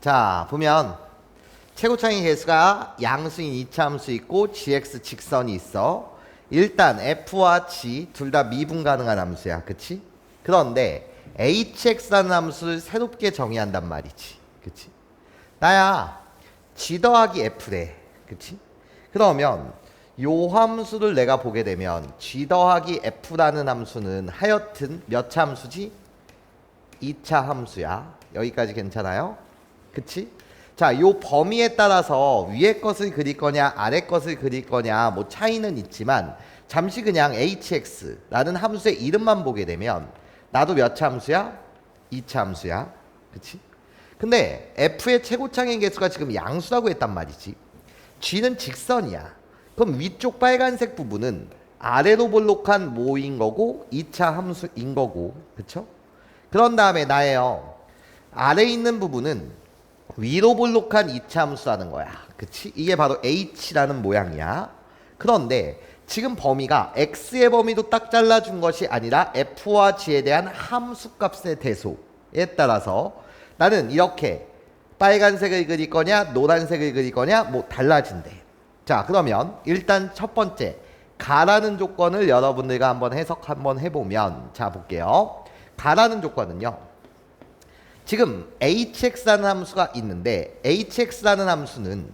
자, 보면 최고차의 개수가 양수인 이차함수 있고 gx 직선이 있어. 일단 f와 g 둘 다 미분 가능한 함수야. 그치? 그런데 hx라는 함수를 새롭게 정의한단 말이지. 그치? 나야 g 더하기 f래. 그치? 그러면 요 함수를 내가 보게 되면 g 더하기 f라는 함수는 하여튼 몇 차 함수지? 2차 함수야. 여기까지 괜찮아요? 그치? 자, 요 범위에 따라서 위에 것을 그릴 거냐 아래 것을 그릴 거냐 뭐 차이는 있지만 잠시 그냥 hx라는 함수의 이름만 보게 되면 나도 몇 차 함수야? 2차 함수야. 그치? 근데 f의 최고차의 개수가 지금 양수라고 했단 말이지. g는 직선이야. 그럼 위쪽 빨간색 부분은 아래로 볼록한 모인 거고 2차 함수인 거고. 그쵸? 그런 다음에 나예요. 아래 있는 부분은 위로 볼록한 2차 함수라는 거야. 그치? 이게 바로 h라는 모양이야. 그런데 지금 범위가 x의 범위도 딱 잘라준 것이 아니라 f와 g에 대한 함수값의 대소에 따라서 나는 이렇게 빨간색을 그릴 거냐 노란색을 그릴 거냐 뭐 달라진대. 자, 그러면 일단 첫 번째 가라는 조건을 여러분들과 한번 해석 한번 해보면, 자 볼게요. 가라는 조건은요, 지금 hx라는 함수가 있는데 hx라는 함수는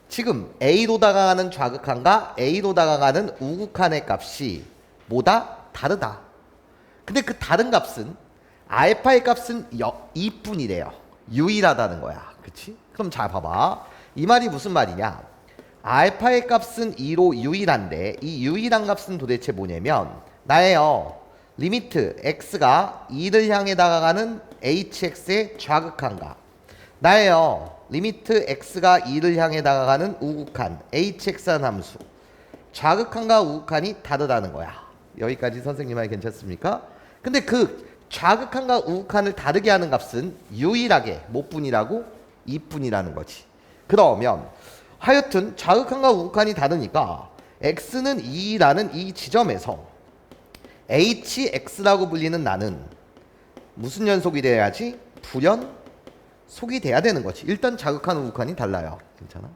지금 a로 다가가는 좌극한과 a로 다가가는 우극한의 값이 뭐다? 다르다. 근데 그 다른 값은 알파의 값은 2뿐이래요. 유일하다는 거야. 그치? 그럼 잘 봐봐. 이 말이 무슨 말이냐? 알파의 값은 2로 유일한데 이 유일한 값은 도대체 뭐냐면 나예요. 리미트 x가 2를 향해 다가가는 hx의 좌극한과 나예요. 리미트 x가 2를 향해 다가가는 우극한 hx라는 함수 좌극한과 우극한이 다르다는 거야. 여기까지 선생님 말 괜찮습니까? 근데 그 좌극한과 우극한을 다르게 하는 값은 유일하게 몇 분이라고? 2분이라는 거지. 그러면 하여튼 좌극한과 우극한이 다르니까 x는 2라는 이 지점에서 hx라고 불리는 나는 무슨 연속이 돼야지? 불연속이 돼야 되는 거지. 일단 좌극한 우극한이 달라요. 괜찮아?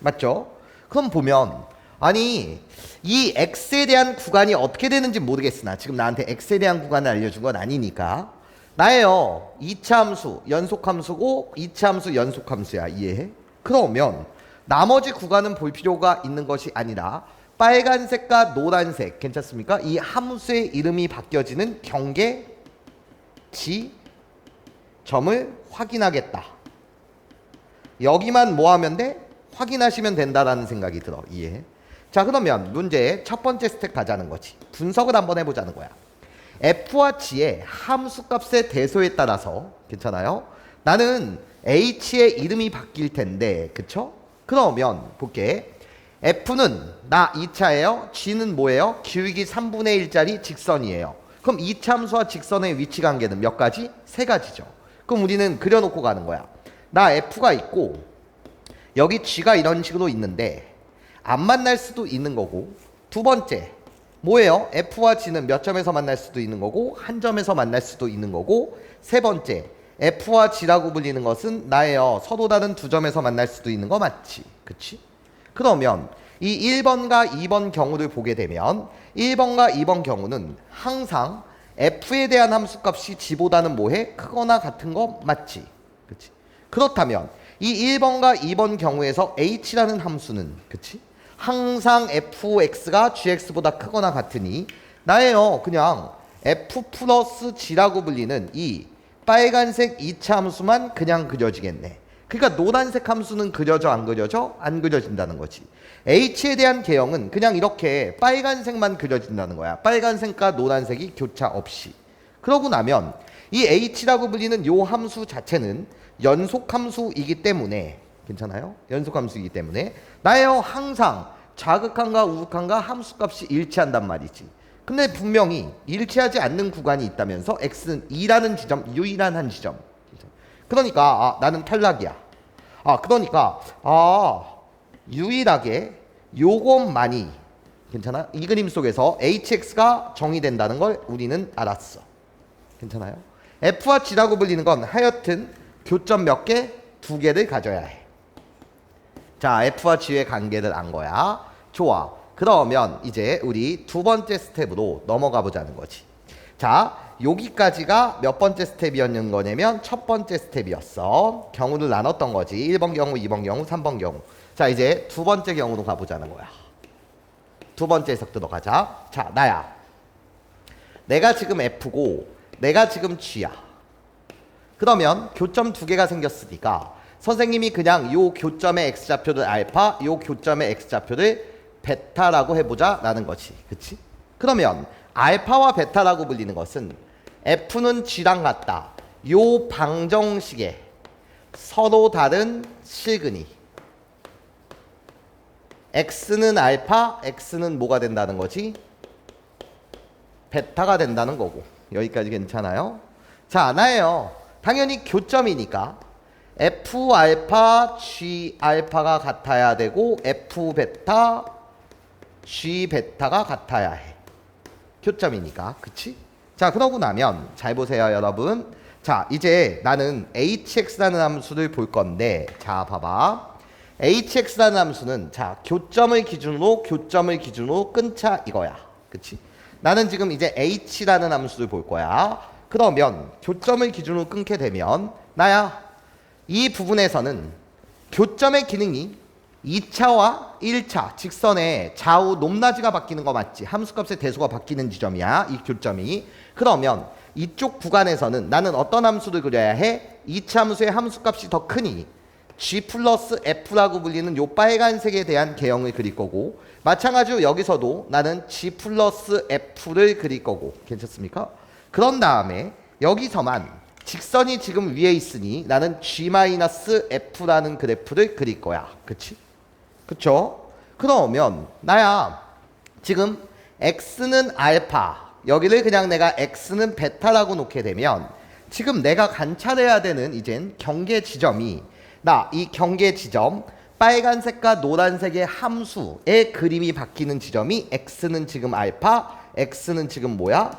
맞죠? 그럼 보면 아니 이 x에 대한 구간이 어떻게 되는지 모르겠으나 지금 나한테 x에 대한 구간을 알려준 건 아니니까 나예요. 2차 함수 연속함수고 2차 함수 연속함수야. 이해해? 그러면 나머지 구간은 볼 필요가 있는 것이 아니라 빨간색과 노란색 괜찮습니까? 이 함수의 이름이 바뀌어지는 경계 지점을 확인하겠다. 여기만 뭐 하면 돼? 확인하시면 된다라는 생각이 들어. 이해해? 자, 그러면 문제의 첫 번째 스텝 가자는 거지. 분석을 한번 해보자는 거야. f와 g의 함수값의 대소에 따라서 괜찮아요? 나는 h의 이름이 바뀔 텐데 그쵸? 그러면 볼게. f는 나 2차예요. g는 뭐예요? 기울기 3분의 1짜리 직선이에요. 그럼 2차 함수와 직선의 위치 관계는 몇 가지? 3가지죠. 그럼 우리는 그려놓고 가는 거야. 나 f가 있고 여기 g가 이런 식으로 있는데 안 만날 수도 있는 거고, 두 번째 뭐예요? f와 g는 몇 점에서 만날 수도 있는 거고 한 점에서 만날 수도 있는 거고, 세 번째 f와 g라고 불리는 것은 나예요. 서로 다른 두 점에서 만날 수도 있는 거 맞지? 그치? 그러면 이 1번과 2번 경우를 보게 되면 1번과 2번 경우는 항상 f에 대한 함수값이 g보다는 뭐해? 크거나 같은 거 맞지? 그치? 그렇다면 이 1번과 2번 경우에서 h라는 함수는 그치? 항상 fx가 gx보다 크거나 같으니 나예요. 그냥 f 플러스 g라고 불리는 이 빨간색 2차 함수만 그냥 그려지겠네. 그러니까 노란색 함수는 그려져 안 그려져? 안 그려진다는 거지. h에 대한 개형은 그냥 이렇게 빨간색만 그려진다는 거야. 빨간색과 노란색이 교차 없이. 그러고 나면 이 h라고 불리는 요 함수 자체는 연속함수이기 때문에 괜찮아요? 연속함수이기 때문에 나예요. 항상 좌극한과 우극한과 함수값이 일치한단 말이지. 근데 분명히 일치하지 않는 구간이 있다면서 x는 2라는 지점, 유일한 한 지점. 그러니까 나는 탈락이야. 그러니까 유일하게 요것만이 괜찮아? 이 그림 속에서 hx가 정의된다는 걸 우리는 알았어. 괜찮아요? f와 g라고 불리는 건 하여튼 교점 몇 개? 두 개를 가져야 해. 자, F와 G의 관계를 안 거야. 좋아. 그러면 이제 우리 두 번째 스텝으로 넘어가 보자는 거지. 자, 여기까지가 몇 번째 스텝이었는 거냐면 첫 번째 스텝이었어. 경우를 나눴던 거지. 1번 경우, 2번 경우, 3번 경우. 자, 이제 두 번째 경우로 가보자는 거야. 두 번째 해석 들어가자. 자, 나야. 내가 지금 F고 내가 지금 G야. 그러면 교점 두 개가 생겼으니까 선생님이 그냥 요 교점의 X좌표를 알파, 요 방정식의 X좌표를 베타라고 해보자 라는 거지. 그치? 그러면 알파와 베타라고 불리는 것은 F는 G랑 같다. 요 방정식에 서로 다른 실근이 X는 알파, X는 뭐가 된다는 거지? 베타가 된다는 거고. 여기까지 괜찮아요? 자, 나예요. 당연히 교점이니까 F 알파, G 알파가 같아야 되고 F 베타, G 베타가 같아야 해. 교점이니까. 그치? 자, 그러고 나면 잘 보세요, 여러분. 자, 이제 나는 hx라는 함수를 볼 건데, 자, 봐봐. hx라는 함수는 자, 교점을 기준으로 끊자 이거야. 그치? 나는 지금 이제 h라는 함수를 볼 거야. 그러면 교점을 기준으로 끊게 되면 나야. 이 부분에서는 교점의 기능이 2차와 1차 직선의 좌우 높낮이가 바뀌는 거 맞지? 함수값의 대수가 바뀌는 지점이야. 이 교점이. 그러면 이쪽 구간에서는 나는 어떤 함수를 그려야 해? 2차 함수의 함수값이 더 크니 G 플러스 F라고 불리는 요 빨간색에 대한 개형을 그릴 거고, 마찬가지로 여기서도 나는 G 플러스 F를 그릴 거고. 괜찮습니까? 그런 다음에 여기서만 직선이 지금 위에 있으니 나는 G-F라는 그래프를 그릴 거야. 그치? 그쵸? 그러면 나야 지금 X는 알파, 여기를 그냥 내가 X는 베타라고 놓게 되면 지금 내가 관찰해야 되는 이젠 경계 지점이 나 이 경계 지점 빨간색과 노란색의 함수의 그림이 바뀌는 지점이 X는 지금 알파, X는 지금 뭐야?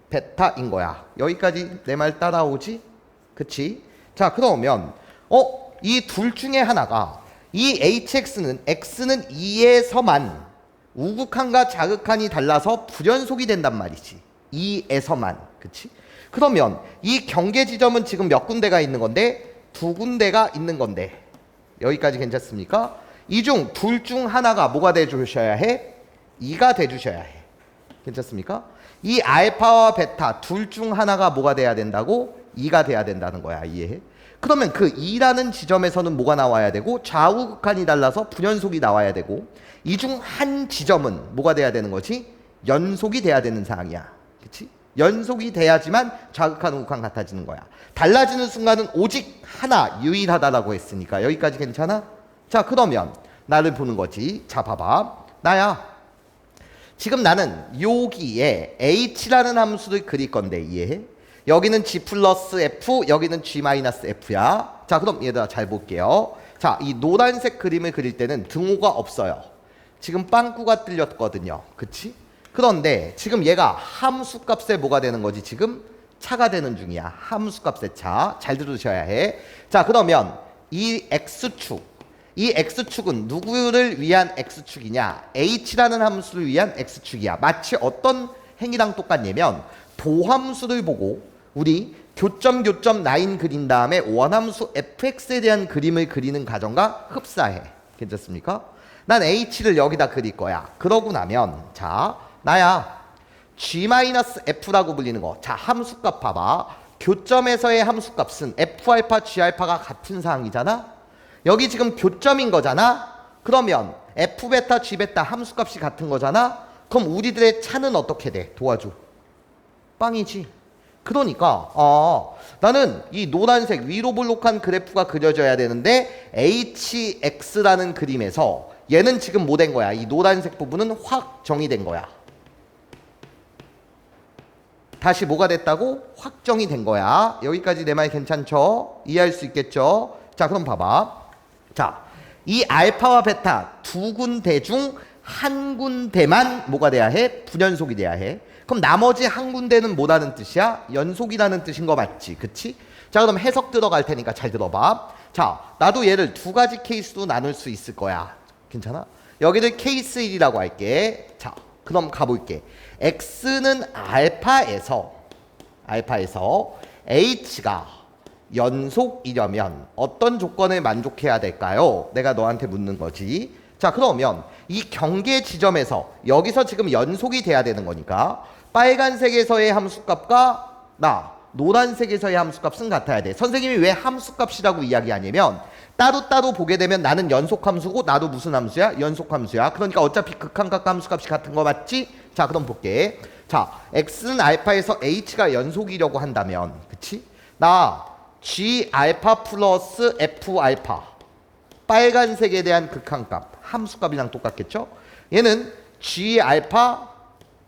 베타인 거야. 여기까지 내 말 따라오지? 그치? 자, 그러면 이 둘 중에 하나가 이 hx는 x는 2에서만 우극한과 자극한이 달라서 불연속이 된단 말이지. 2에서만. 그치? 그러면 이 경계 지점은 지금 몇 군데가 있는 건데? 두 군데가 있는 건데. 여기까지 괜찮습니까? 이 중 둘 중 하나가 뭐가 돼주셔야 해? 2가 돼주셔야 해. 괜찮습니까? 이 알파와 베타 둘 중 하나가 뭐가 돼야 된다고? 2가 돼야 된다는 거야. 이해해? 그러면 그 2라는 지점에서는 뭐가 나와야 되고, 좌우 극한이 달라서 불연속이 나와야 되고, 이 중 한 지점은 뭐가 돼야 되는 거지? 연속이 돼야 되는 상황이야. 그치? 연속이 돼야지만 좌극한 우극한 같아지는 거야. 달라지는 순간은 오직 하나, 유일하다라고 했으니까. 여기까지 괜찮아? 자, 그러면 나를 보는 거지. 자, 봐봐. 나야. 지금 나는 여기에 h라는 함수를 그릴 건데 이해해? 여기는 g 플러스 f, 여기는 g 마이너스 f야. 자, 그럼 얘들아 잘 볼게요. 자, 이 노란색 그림을 그릴 때는 등호가 없어요. 지금 빵꾸가 뚫렸거든요. 그치? 그런데 지금 얘가 함수값에 뭐가 되는 거지? 지금 차가 되는 중이야. 함수값의 차. 잘 들으셔야 해. 자, 그러면 이 x축, 이 x축은 누구를 위한 x축이냐? h라는 함수를 위한 x축이야. 마치 어떤 행위랑 똑같냐면 도함수를 보고 우리 교점 라인 그린 다음에 원함수 fx에 대한 그림을 그리는 과정과 흡사해. 괜찮습니까? 난 h를 여기다 그릴 거야. 그러고 나면 자, 나야 g-f라고 불리는 거. 자, 함수값 봐봐. 교점에서의 함수값은 f알파, g알파가 같은 상황이잖아. 여기 지금 교점인 거잖아. 그러면 f베타, g베타 함수값이 같은 거잖아. 그럼 우리들의 차는 어떻게 돼? 도와줘. 빵이지. 그러니까 나는 이 노란색 위로 볼록한 그래프가 그려져야 되는데 hx라는 그림에서 얘는 지금 뭐 된 거야? 이 노란색 부분은 확정이 된 거야. 다시 뭐가 됐다고? 확정이 된 거야. 여기까지 내 말 괜찮죠? 이해할 수 있겠죠? 자, 그럼 봐봐. 자, 이 알파와 베타 두 군데 중 한 군데만 뭐가 돼야 해? 불연속이 돼야 해. 그럼 나머지 한 군데는 뭐라는 뜻이야? 연속이라는 뜻인 거 맞지? 그치? 자, 그럼 해석 들어갈 테니까 잘 들어봐. 자, 자, 나도 얘를 두 가지 케이스로 나눌 수 있을 거야. 괜찮아? 여기를 케이스 1이라고 할게. 자, 그럼 가볼게. x는 알파에서 h가 연속이려면 어떤 조건을 만족해야 될까요? 내가 너한테 묻는 거지. 자, 그러면 이 경계 지점에서 여기서 지금 연속이 돼야 되는 거니까 빨간색에서의 함수값과 노란색에서의 함수값은 같아야 돼. 선생님이 왜 함수값이라고 이야기하냐면 따로따로 보게 되면 나는 연속함수고 나도 무슨 함수야? 연속함수야. 그러니까 어차피 극한각 함수값이 같은 거 맞지? 자, 그럼 볼게. 자, x는 알파에서 h가 연속이려고 한다면, 그치? 나 g 알파 플러스 f 알파 빨간색에 대한 극한값 함수값이랑 똑같겠죠? 얘는 g 알파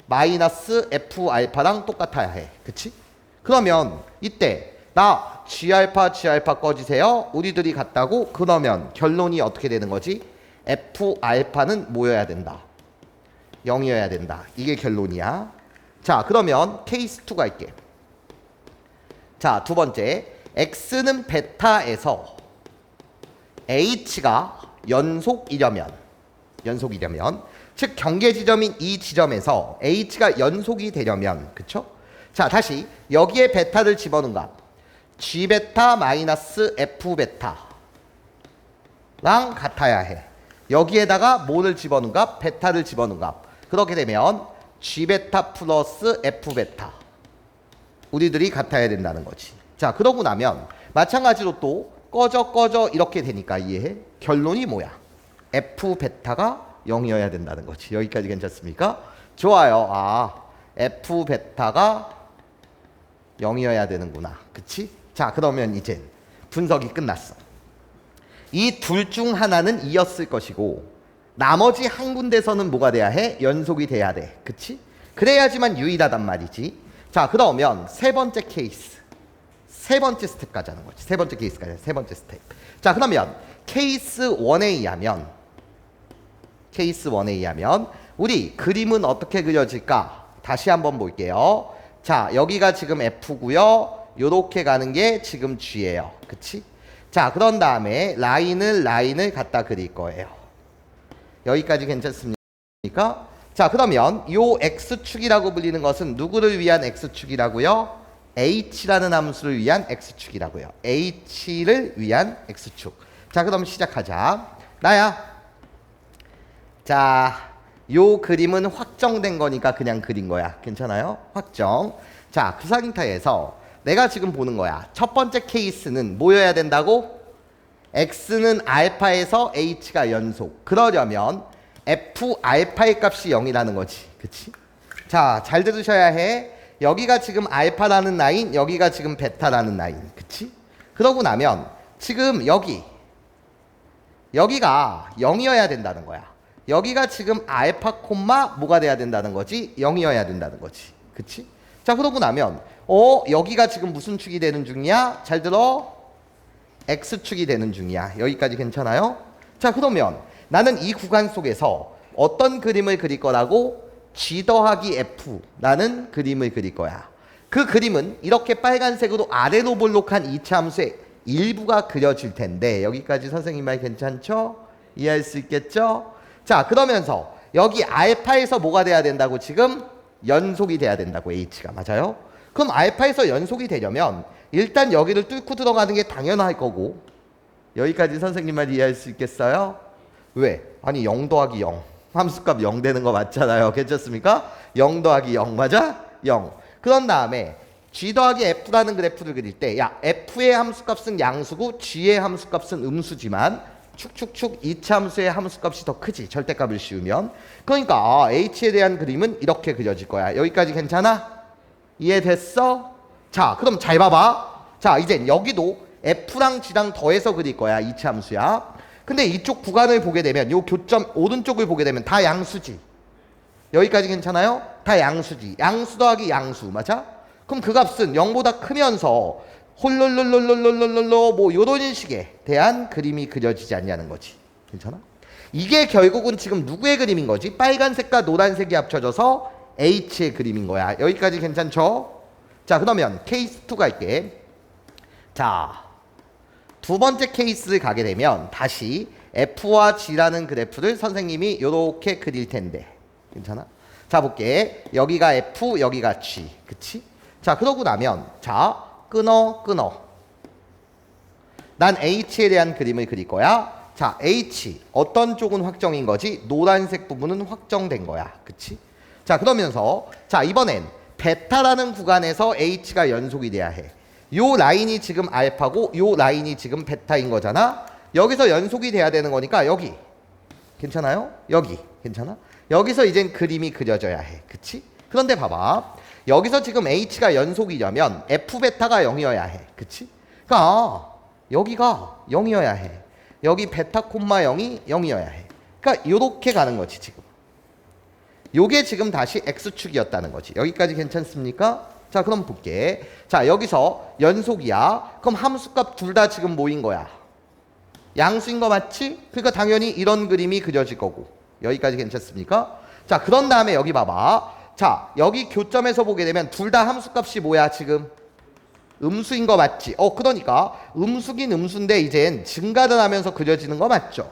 마이너스 f 알파랑 똑같아야 해. 그치? 그러면 이때 나 g 알파 꺼지세요. 우리들이 같다고. 그러면 결론이 어떻게 되는 거지? f 알파는 뭐여야 된다? 0이어야 된다. 이게 결론이야. 자, 그러면 케이스 2 갈게. 자, 두 번째. x는 베타에서 h가 연속이려면 즉 경계 지점인 이 지점에서 h가 연속이 되려면, 그쵸? 자, 다시 여기에 베타를 집어넣은 값 g 베타 마이너스 f 베타랑 같아야 해. 여기에다가 뭐를 집어넣은 값? 베타를 집어넣은 값. 그렇게 되면 g 베타 플러스 f 베타 우리들이 같아야 된다는 거지. 자, 그러고 나면 마찬가지로 또 꺼져 이렇게 되니까 이해해? 결론이 뭐야? f 베타가 0이어야 된다는 거지. 여기까지 괜찮습니까? 좋아요. 아, f 베타가 0이어야 되는구나. 그치? 자, 그러면 이제 분석이 끝났어. 이 둘 중 하나는 2였을 것이고 나머지 한 군데서는 뭐가 돼야 해? 연속이 돼야 돼. 그치? 그래야지만 유일하단 말이지. 자, 그러면 세 번째 케이스. 세 번째 스텝까지 하는 거지. 세 번째 케이스까지. 세 번째 스텝. 자, 그러면 케이스 1에 의하면 우리 그림은 어떻게 그려질까? 다시 한번 볼게요. 자, 여기가 지금 F고요. 요렇게 가는 게 지금 G예요. 그치? 자, 그런 다음에 라인을 갖다 그릴 거예요. 여기까지 괜찮습니까? 자, 그러면 요 X축이라고 불리는 것은 누구를 위한 X축이라고요? H라는 함수를 위한 X축이라고요. H를 위한 X축. 자, 그럼 시작하자. 나야. 자, 요 그림은 확정된 거니까 그냥 그린 거야. 괜찮아요? 확정. 자, 구사గిం타에서 내가 지금 보는 거야. 첫 번째 케이스는 뭐여야 된다고? X는 알파에서 H가 연속. 그러려면 F 알파의 값이 0이라는 거지. 그치? 자, 잘 들으셔야 해. 여기가 지금 알파라는 라인, 여기가 지금 베타라는 라인. 그치? 그러고 나면 지금 여기가 0이어야 된다는 거야. 여기가 지금 알파 콤마 뭐가 돼야 된다는 거지? 0이어야 된다는 거지. 그치? 자, 그러고 나면 여기가 지금 무슨 축이 되는 중이야? 잘 들어. X축이 되는 중이야. 여기까지 괜찮아요? 자, 그러면 나는 이 구간 속에서 어떤 그림을 그릴 거라고? G 더하기 F라는 그림을 그릴 거야. 그 그림은 이렇게 빨간색으로 아래로 볼록한 이차 함수의 일부가 그려질 텐데 여기까지 선생님 말 괜찮죠? 이해할 수 있겠죠? 자, 그러면서 여기 알파에서 뭐가 돼야 된다고? 지금 연속이 돼야 된다고. H가. 맞아요? 그럼 알파에서 연속이 되려면 일단 여기를 뚫고 들어가는 게 당연할 거고 여기까지 선생님 말 이해할 수 있겠어요? 왜? 아니 0 더하기 0 함수값 0 되는 거 맞잖아요. 괜찮습니까? 0 더하기 0 맞아? 0. 그런 다음에 G 더하기 F라는 그래프를 그릴 때 야, F의 함수값은 양수고 G의 함수값은 음수지만 축축축 2차 함수의 함수값이 더 크지. 절대값을 씌우면. 그러니까 H에 대한 그림은 이렇게 그려질 거야. 여기까지 괜찮아? 이해됐어? 자, 그럼 잘 봐봐. 자, 이제 여기도 F랑 G랑 더해서 그릴 거야. 2차 함수야. 근데 이쪽 구간을 보게 되면 요 교점 오른쪽을 보게 되면 다 양수지. 여기까지 괜찮아요? 다 양수지. 양수 더하기 양수. 맞아? 그럼 그 값은 0보다 크면서 홀롤롤롤롤롤롤롤 뭐 요런 식에 대한 그림이 그려지지 않냐는 거지. 괜찮아? 이게 결국은 지금 누구의 그림인 거지? 빨간색과 노란색이 합쳐져서 H의 그림인 거야. 여기까지 괜찮죠? 자, 그러면 케이스 2 갈게. 자, 두 번째 케이스를 가게 되면 다시 F와 G라는 그래프를 선생님이 이렇게 그릴 텐데 괜찮아? 자 볼게. 여기가 F, 여기가 G. 그치? 자 그러고 나면 자 끊어. 난 H에 대한 그림을 그릴 거야. 자 H 어떤 쪽은 확정인 거지? 노란색 부분은 확정된 거야. 그치? 자 그러면서 자 이번엔 베타라는 구간에서 H가 연속이 돼야 해. 요 라인이 지금 알파고 요 라인이 지금 베타인 거잖아. 여기서 연속이 돼야 되는 거니까 여기 괜찮아요? 여기 괜찮아? 여기서 이젠 그림이 그려져야 해. 그치? 그런데 봐봐. 여기서 지금 H가 연속이려면 F 베타가 0이어야 해. 그치? 그러니까 여기가 0이어야 해. 여기 베타 콤마 0이 0이어야 해. 그러니까 요렇게 가는 거지 지금. 요게 지금 다시 X축이었다는 거지. 여기까지 괜찮습니까? 자 그럼 볼게. 자 여기서 연속이야. 그럼 함수값 둘 다 지금 뭐인 거야? 양수인 거 맞지? 그러니까 당연히 이런 그림이 그려질 거고. 여기까지 괜찮습니까? 자 그런 다음에 여기 봐봐. 자 여기 교점에서 보게 되면 둘 다 함수값이 뭐야 지금? 음수인 거 맞지? 그러니까 음수긴 음수인데 이젠 증가를 하면서 그려지는 거 맞죠?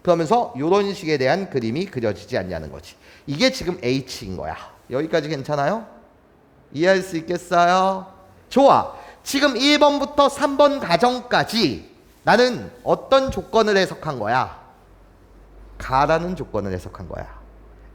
그러면서 이런 식에 대한 그림이 그려지지 않냐는 거지. 이게 지금 H인 거야. 여기까지 괜찮아요? 이해할 수 있겠어요? 좋아. 지금 1번부터 3번 가정까지 나는 어떤 조건을 해석한 거야? 가라는 조건을 해석한 거야.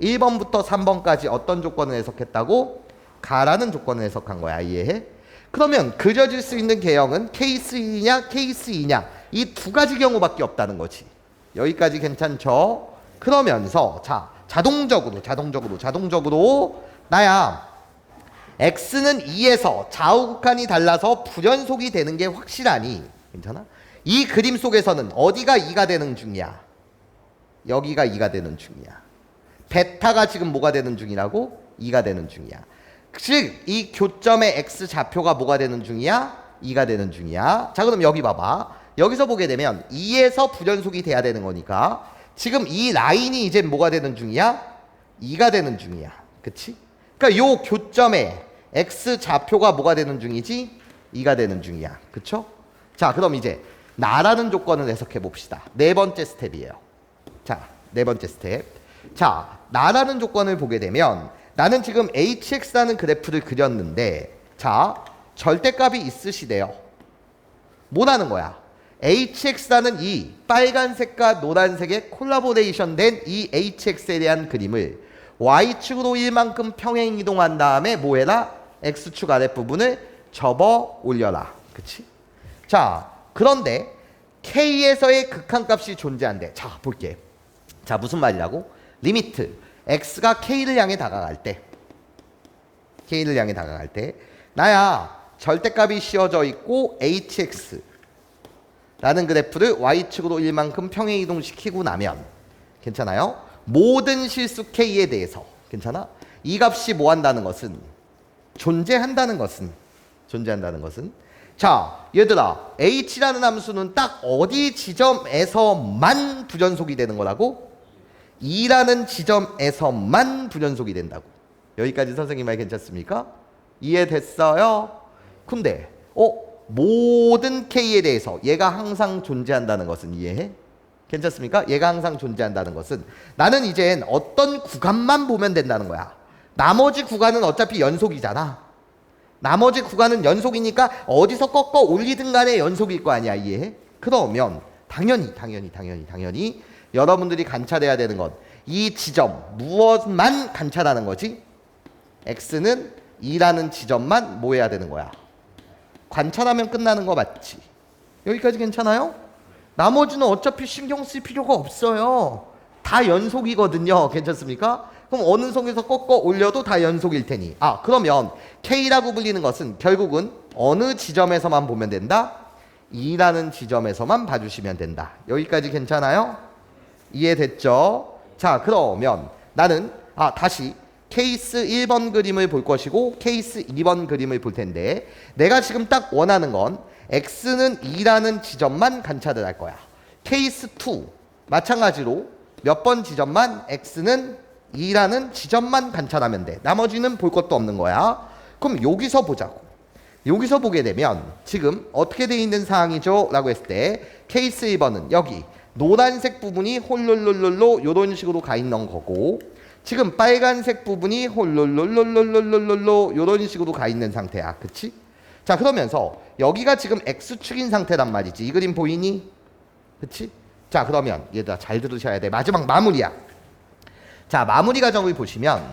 1번부터 3번까지 어떤 조건을 해석했다고? 가라는 조건을 해석한 거야. 이해해? 그러면 그려질 수 있는 개형은 케이스 1이냐 케이스 2냐 이 두 가지 경우밖에 없다는 거지. 여기까지 괜찮죠? 그러면서 자 자동적으로 나야 X는 2에서 좌우 극한이 달라서 불연속이 되는 게 확실하니 괜찮아? 이 그림 속에서는 어디가 2가 되는 중이야? 여기가 2가 되는 중이야. 베타가 지금 뭐가 되는 중이라고? 2가 되는 중이야. 즉 이 교점의 X 좌표가 뭐가 되는 중이야? 2가 되는 중이야. 자 그럼 여기 봐봐. 여기서 보게 되면 2에서 불연속이 돼야 되는 거니까 지금 이 라인이 이제 뭐가 되는 중이야? 2가 되는 중이야. 그치? 그러니까 요 교점의 X 좌표가 뭐가 되는 중이지? 2가 되는 중이야. 그쵸? 자 그럼 이제 나라는 조건을 해석해 봅시다. 네 번째 스텝이에요. 자, 네 번째 스텝. 자, 나라는 조건을 보게 되면 나는 지금 HX라는 그래프를 그렸는데 자, 절대값이 있으시대요. 뭐라는 거야? HX라는 이 빨간색과 노란색의 콜라보레이션 된 이 HX에 대한 그림을 Y축으로 1만큼 평행 이동한 다음에 뭐 해라? X축 아랫부분을 접어 올려라. 그치? 자, 그런데 K에서의 극한값이 존재한대. 자, 볼게. 자, 무슨 말이라고? 리미트 X가 K를 향해 다가갈 때 나야 절대값이 씌워져 있고 HX 라는 그래프를 Y축으로 1만큼 평행 이동시키고 나면 괜찮아요? 모든 실수 K에 대해서 괜찮아? 이 값이 뭐 한다는 것은 존재한다는 것은 자 얘들아 H라는 함수는 딱 어디 지점에서만 불연속이 되는 거라고? 2라는 지점에서만 불연속이 된다고. 여기까지 선생님 말 괜찮습니까? 이해됐어요? 근데 모든 K에 대해서 얘가 항상 존재한다는 것은 이해해? 괜찮습니까? 얘가 항상 존재한다는 것은 나는 이젠 어떤 구간만 보면 된다는 거야. 나머지 구간은 어차피 연속이잖아. 나머지 구간은 연속이니까 어디서 꺾어 올리든 간에 연속일 거 아니야. 이해해? 그러면 당연히 여러분들이 관찰해야 되는 건 이 지점 무엇만 관찰하는 거지? X는 2라는 지점만 뭐 해야 되는 거야? 관찰하면 끝나는 거 맞지? 여기까지 괜찮아요? 나머지는 어차피 신경 쓸 필요가 없어요. 다 연속이거든요. 괜찮습니까? 그럼 어느 속에서 꺾어 올려도 다 연속일 테니. 그러면 K라고 불리는 것은 결국은 어느 지점에서만 보면 된다? 2라는 지점에서만 봐주시면 된다. 여기까지 괜찮아요? 이해됐죠? 자 그러면 나는 다시 케이스 1번 그림을 볼 것이고 케이스 2번 그림을 볼 텐데 내가 지금 딱 원하는 건 X는 2라는 지점만 관찰을 할 거야. 케이스 2 마찬가지로 몇 번 지점만 X는 2라는 지점만 관찰하면 돼. 나머지는 볼 것도 없는 거야. 그럼 여기서 보자고. 여기서 보게 되면 지금 어떻게 돼 있는 상황이죠? 라고 했을 때 케이스 1번은 여기 노란색 부분이 홀롤롤롤로 이런 식으로 가 있는 거고 지금 빨간색 부분이 홀롤롤롤롤롤롤로 이런 식으로 가 있는 상태야. 그치? 자 그러면서 여기가 지금 X축인 상태란 말이지. 이 그림 보이니? 그치? 자 그러면 얘들아 잘 들으셔야 돼. 마지막 마무리야. 자 마무리 과정을 보시면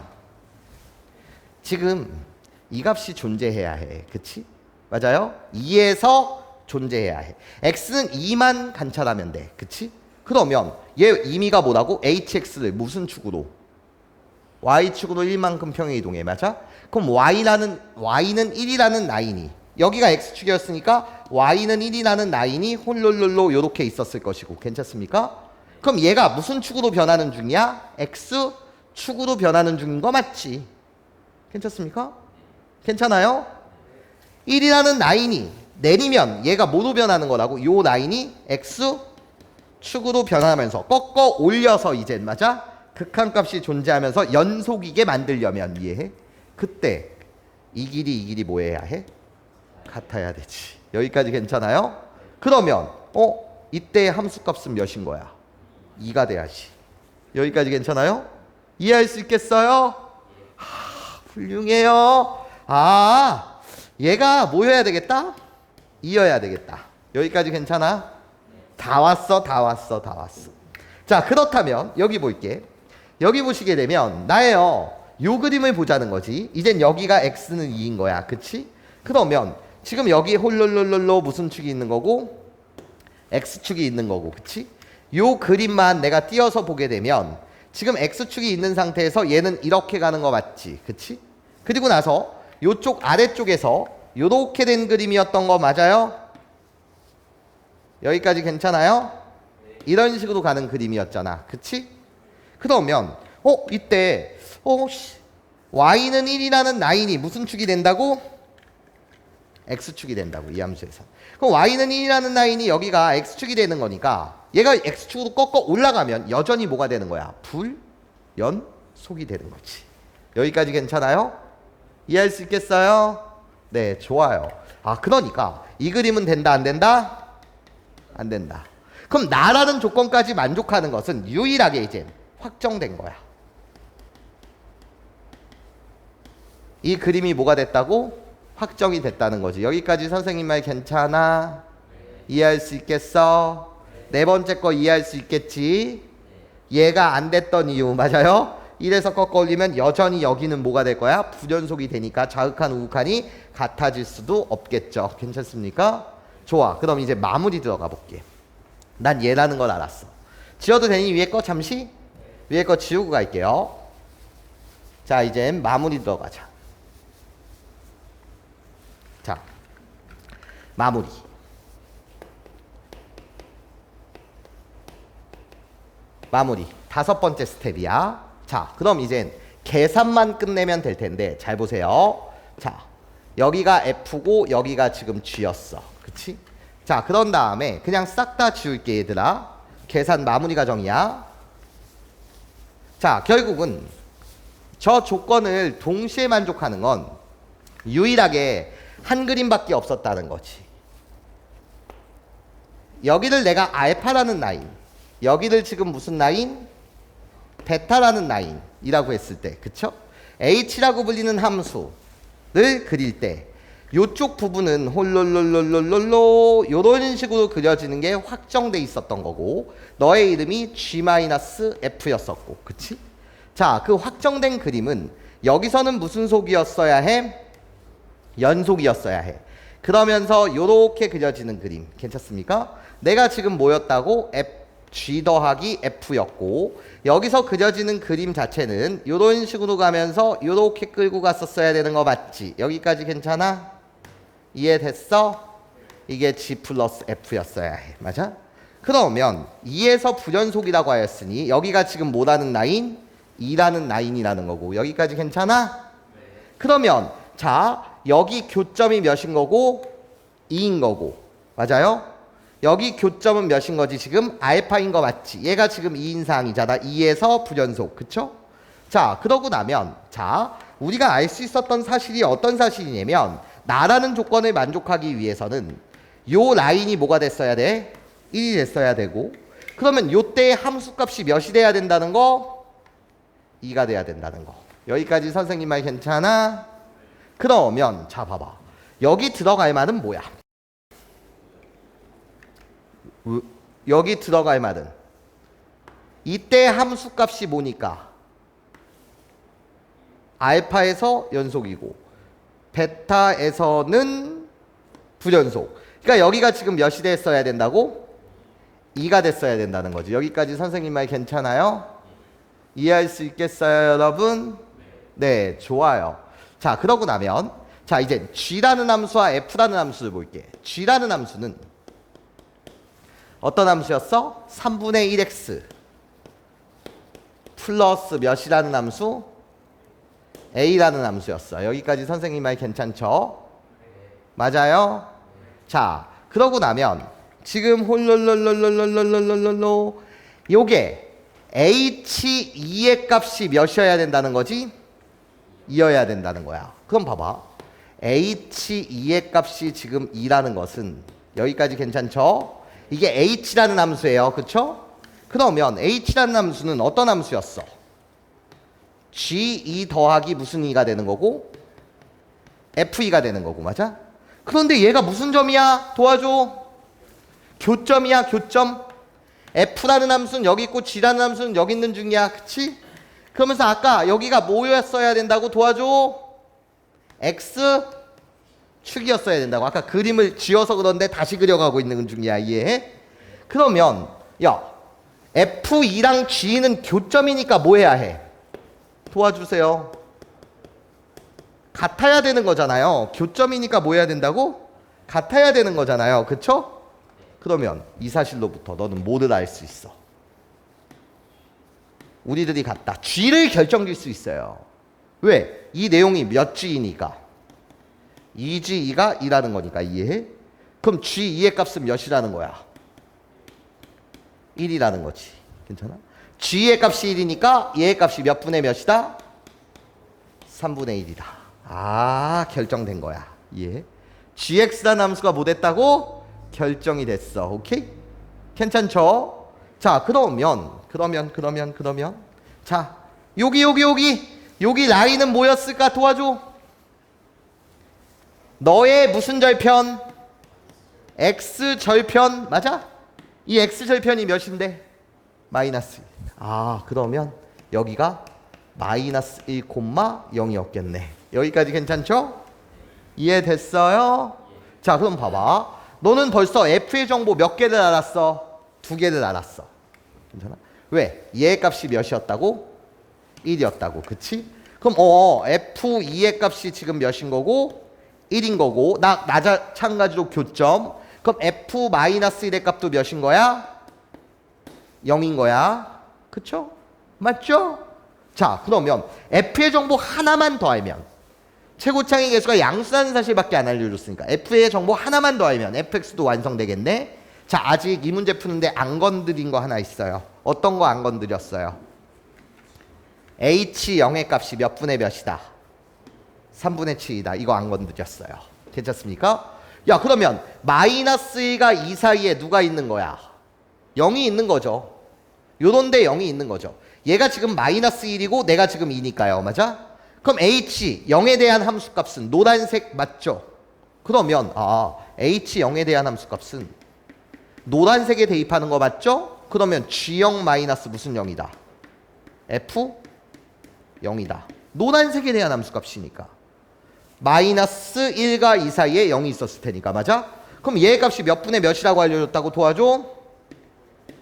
지금 이 값이 존재해야 해. 그치? 맞아요? 2에서 존재해야 해. x는 2만 관찰하면 돼. 그치? 그러면 얘 의미가 뭐라고? hx를 무슨 축으로? y축으로 1만큼 평행 이동해. 맞아? 그럼 y는 1이라는 라인이 여기가 x축이었으니까 y는 1이라는 라인이 홀롤롤로 이렇게 있었을 것이고 괜찮습니까? 그럼 얘가 무슨 축으로 변하는 중이야? x축으로 변하는 중인 거 맞지? 괜찮습니까? 괜찮아요? 1이라는 라인이 내리면 얘가 뭐로 변하는 거라고? 요 라인이 x축으로 변하면서 꺾어 올려서 이제 맞아? 극한값이 존재하면서 연속이게 만들려면 이해해? 그때 이 길이 뭐 해야 해? 같아야 되지. 여기까지 괜찮아요? 그러면 이때 함수값은 몇인 거야? 2가 돼야지. 여기까지 괜찮아요? 이해할 수 있겠어요? 훌륭해요. 얘가 뭐 해야 되겠다? 이어야 되겠다. 여기까지 괜찮아? 다 왔어. 자 그렇다면 여기 볼게. 여기 보시게 되면 나예요. 요 그림을 보자는 거지. 이젠 여기가 x는 2인 거야. 그치? 그러면 지금 여기 홀롤롤롤로 무슨 축이 있는 거고? x축이 있는 거고. 그치? 요 그림만 내가 띄어서 보게 되면 지금 x축이 있는 상태에서 얘는 이렇게 가는 거 맞지? 그치? 그리고 나서 요쪽 아래쪽에서 요렇게 된 그림이었던 거 맞아요? 여기까지 괜찮아요? 이런 식으로 가는 그림이었잖아. 그치? 그러면 이때 y는 1이라는 라인이 무슨 축이 된다고? x축이 된다고 이 함수에서. 그럼 y는 1이라는 라인이 여기가 x축이 되는 거니까 얘가 x축으로 꺾어 올라가면 여전히 뭐가 되는 거야? 불연속이 되는 거지. 여기까지 괜찮아요? 이해할 수 있겠어요? 네, 좋아요. 그러니까 이 그림은 된다 안 된다? 안 된다. 그럼 나라는 조건까지 만족하는 것은 유일하게 이제 확정된 거야. 이 그림이 뭐가 됐다고? 확정이 됐다는 거지. 여기까지 선생님 말 괜찮아? 이해할 수 있겠어? 네 번째 거 이해할 수 있겠지? 얘가 안 됐던 이유 맞아요? 1에서 꺾어 올리면 여전히 여기는 뭐가 될 거야? 불연속이 되니까 좌극한 우극한이 같아질 수도 없겠죠. 괜찮습니까? 좋아. 그럼 이제 마무리 들어가 볼게. 난 얘라는 걸 알았어. 지워도 되니 위에 거 잠시? 위에 거 지우고 갈게요. 자 이제 마무리 들어가자. 자 마무리. 마무리. 5번째 스텝이야. 자 그럼 이젠 계산만 끝내면 될 텐데 잘 보세요. 자 여기가 F고 여기가 지금 G였어. 그치? 자 그런 다음에 그냥 싹 다 지울게 얘들아. 계산 마무리 과정이야. 자 결국은 저 조건을 동시에 만족하는 건 유일하게 한 그림밖에 없었다는 거지. 여기를 내가 알파라는 라인, 여기를 지금 무슨 라인? 베타라는 라인이라고 했을 때, 그쵸? h라고 불리는 함수를 그릴 때 요쪽 부분은 홀롤롤롤롤롤로 요런 식으로 그려지는 게 확정돼 있었던 거고 너의 이름이 G-F였었고 그치? 자, 그 확정된 그림은 여기서는 무슨 속이었어야 해? 연속이었어야 해. 그러면서 요렇게 그려지는 그림 괜찮습니까? 내가 지금 뭐였다고? G 더하기 F였고 여기서 그려지는 그림 자체는 요런 식으로 가면서 요렇게 끌고 갔었어야 되는 거 맞지? 여기까지 괜찮아? 이해됐어? 이게 G 플러스 F였어야 해. 맞아? 그러면 2에서 불연속이라고 하였으니 여기가 지금 뭐라는 라인? 2라는 라인이라는 거고 여기까지 괜찮아? 그러면 자 여기 교점이 몇인 거고? 2인 거고 맞아요? 여기 교점은 몇인 거지? 지금 알파인 거 맞지? 얘가 지금 2인상이잖아. 2에서 불연속. 그쵸? 자, 그러고 나면 자, 우리가 알 수 있었던 사실이 어떤 사실이냐면 나라는 조건을 만족하기 위해서는 요 라인이 뭐가 됐어야 돼? 1이 됐어야 되고 그러면 요때의 함수값이 몇이 돼야 된다는 거? 2가 돼야 된다는 거. 여기까지 선생님 말 괜찮아? 그러면 자 봐봐. 여기 들어갈 말은 뭐야? 여기 들어갈 말은 이때 함수값이 뭐니까? 알파에서 연속이고 베타에서는 불연속. 그러니까 여기가 지금 몇이 됐어야 된다고? 2가 됐어야 된다는 거지. 여기까지 선생님 말 괜찮아요? 이해할 수 있겠어요, 여러분? 네, 좋아요. 자, 그러고 나면 자, 이제 G라는 함수와 F라는 함수를 볼게. G라는 함수는 어떤 함수였어? 3분의 1x 플러스 몇이라는 함수? A라는 함수였어. 여기까지 선생님 말 괜찮죠? 맞아요? 자, 그러고 나면 지금 홀롤롤롤롤롤롤롤롤 요게 H2의 값이 몇이어야 된다는 거지? 2여야 된다는 거야. 그럼 봐봐. H2의 값이 지금 2라는 것은 여기까지 괜찮죠? 이게 H라는 함수예요. 그쵸? 그러면 H라는 함수는 어떤 함수였어? G2 더하기 무슨 2가 되는 거고? F2가 되는 거고, 맞아? 그런데 얘가 무슨 점이야? 도와줘. 교점이야, 교점. F라는 함수는 여기 있고 G라는 함수는 여기 있는 중이야. 그치? 그러면서 아까 여기가 뭐였어야 된다고? 도와줘. X축이었어야 된다고. 아까 그림을 지어서 그런데 다시 그려가고 있는 중이야. 이해해? 그러면 야, F2랑 G는 교점이니까 뭐 해야 해? 도와주세요. 같아야 되는 거잖아요. 교점이니까 뭐 해야 된다고? 같아야 되는 거잖아요. 그쵸? 그러면 이 사실로부터 너는 뭐를 알 수 있어? 우리들이 같다. G를 결정질 수 있어요. 왜? 이 내용이 몇 G이니까? 2G2가 2라는 거니까. 이해해? 그럼 G2의 값은 몇이라는 거야? 1이라는 거지. 괜찮아? G의 값이 1이니까 얘의 값이 몇 분의 몇이다? 3분의 1이다. 아, 결정된 거야. 이해해? GX라는 함수가 뭐 됐다고? 결정이 됐어. 오케이? 괜찮죠? 자, 그러면 자, 여기 라인은 뭐였을까? 도와줘. 너의 무슨 절편? X 절편 맞아? 이 X 절편이 몇인데? 마이너스 1. 아, 그러면 여기가 마이너스 1,0이었겠네. 여기까지 괜찮죠? 이해됐어요? 자, 그럼 봐봐. 너는 벌써 F의 정보 몇 개를 알았어? 2개를 알았어. 괜찮아? 왜? 얘의 값이 몇이었다고? 1이었다고. 그치? 그럼 F2의 값이 지금 몇인 거고? 1인 거고. 마찬가지로 교점. 그럼 F-1의 값도 몇인 거야? 0인 거야. 그쵸? 맞죠? 자, 그러면 F의 정보 하나만 더 알면 최고창의 개수가 양수라는 사실밖에 안 알려줬으니까 F의 정보 하나만 더 알면 fx도 완성되겠네. 자, 아직 이 문제 푸는데 안 건드린 거 하나 있어요. 어떤 거 안 건드렸어요? H0의 값이 몇 분의 몇이다? 3분의 7이다. 이거 안 건드렸어요. 괜찮습니까? 야, 그러면 마이너스 1과 2 사이에 누가 있는 거야? 0이 있는 거죠. 요런데 0이 있는 거죠. 얘가 지금 마이너스 1이고 내가 지금 2니까요. 맞아? 그럼 H 0에 대한 함수값은 노란색 맞죠? 그러면 H 0에 대한 함수값은 노란색에 대입하는 거 맞죠? 그러면 G0 마이너스 무슨 0이다? F 0이다. 노란색에 대한 함수값이니까. 마이너스 1과 2 사이에 0이 있었을 테니까. 맞아? 그럼 얘의 값이 몇 분의 몇이라고 알려줬다고? 도와줘?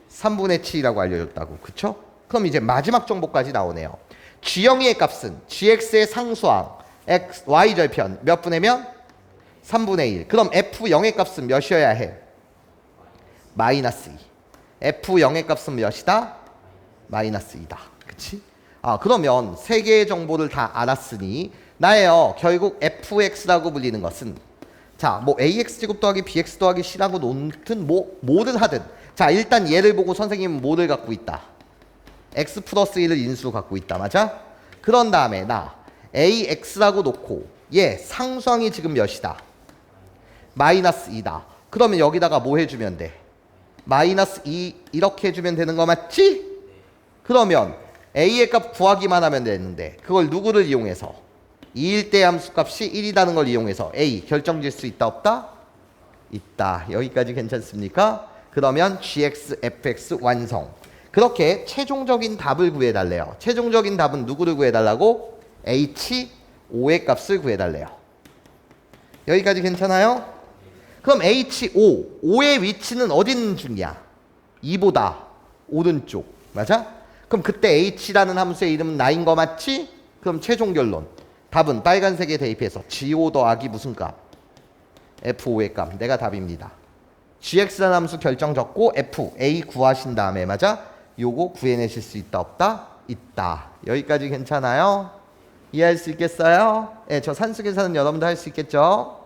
3분의 7이라고 알려줬다고. 그쵸? 그럼 이제 마지막 정보까지 나오네요. G0의 값은 GX의 상수항 X, Y 절편 몇 분의 몇? 3분의 1. 그럼 F0의 값은 몇이어야 해? 마이너스 2. F0의 값은 몇이다? 마이너스 2다. 그치? 그러면 세 개의 정보를 다 알았으니 나예요. 결국 fx라고 불리는 것은 자, 뭐 ax제곱 더하기 bx 더하기 c라고 놓든 뭐를 하든 자, 일단 얘를 보고 선생님은 뭐를 갖고 있다? x 플러스 1을 인수로 갖고 있다. 맞아? 그런 다음에 나 ax라고 놓고 얘 상수항이 지금 몇이다? 마이너스 2다. 그러면 여기다가 뭐 해주면 돼? 마이너스 2 이렇게 해주면 되는 거 맞지? 그러면 a의 값 구하기만 하면 되는데 그걸 누구를 이용해서? 2일 때 함수값이 1이라는 걸 이용해서 a 결정질 수 있다 없다? 있다. 여기까지 괜찮습니까? 그러면 gx, fx 완성. 그렇게 최종적인 답을 구해달래요. 최종적인 답은 누구를 구해달라고? h, 5의 값을 구해달래요. 여기까지 괜찮아요? 그럼 h5, 5의 위치는 어디 있는 중이야? 2보다 오른쪽. 맞아? 그럼 그때 h라는 함수의 이름은 나인 거 맞지? 그럼 최종 결론. 답은 빨간색에 대입해서 g5 더하기 무슨 값? f5의 값. 내가 답입니다. gx라는 함수 결정 적고 f, a 구하신 다음에 맞아? 요거 구해내실 수 있다 없다? 있다. 여기까지 괜찮아요? 이해할 수 있겠어요? 네, 저 산수 계산은 여러분도 할 수 있겠죠?